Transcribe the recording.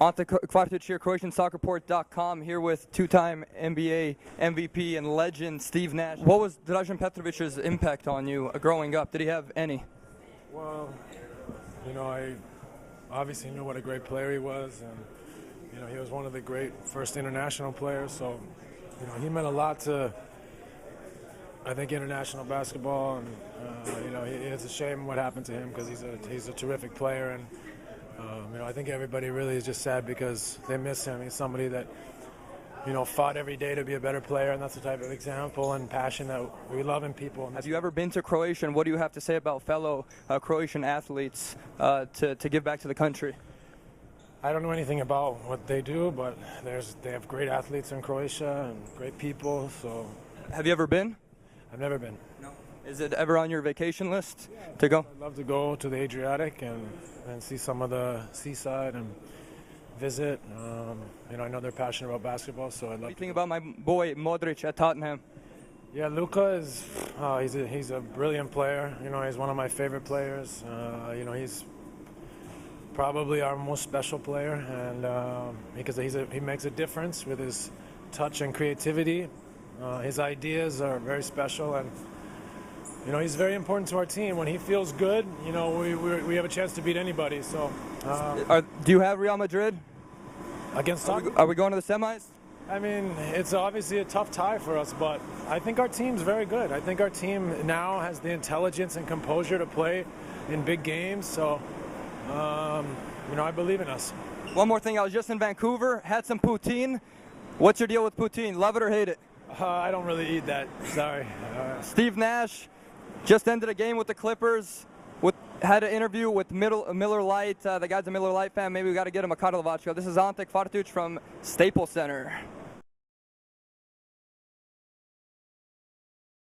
Ante Petrović here, CroatianSports.com, here with two-time NBA MVP and legend Steve Nash. What was Dražen Petrovic's impact on you growing up? Did he have any? Well, I obviously knew what a great player he was, and he was one of the great first international players. So, he meant a lot to, I think, international basketball. And it's a shame what happened to him because he's a terrific player. And I think everybody really is just sad because they miss him. He's somebody that, fought every day to be a better player, and that's the type of example and passion that we love in people. Have you ever been to Croatia, and what do you have to say about fellow Croatian athletes to give back to the country? I don't know anything about what they do, but they have great athletes in Croatia and great people. So, have you ever been? I've never been. No. Is it ever on your vacation list to go? I'd love to go to the Adriatic and see some of the seaside and visit. I know they're passionate about basketball, so I'd love. What do you think about my boy Modrić at Tottenham? Yeah, Luka is he's a brilliant player. He's one of my favorite players. He's probably our most special player, and because he makes a difference with his touch and creativity. His ideas are very special, and he's very important to our team. When he feels good, we have a chance to beat anybody. So, do you have Real Madrid against? Are we going to the semis? I mean, it's obviously a tough tie for us, but I think our team's very good. I think our team now has the intelligence and composure to play in big games. So, I believe in us. One more thing, I was just in Vancouver, had some poutine. What's your deal with poutine? Love it or hate it? I don't really eat that. Sorry. Steve Nash just ended a game with the Clippers. Had an interview with Miller Lite. The guy's a Miller Lite fan. Maybe we got to get him a Karlovac. This is Ante Petrović from Staples Center.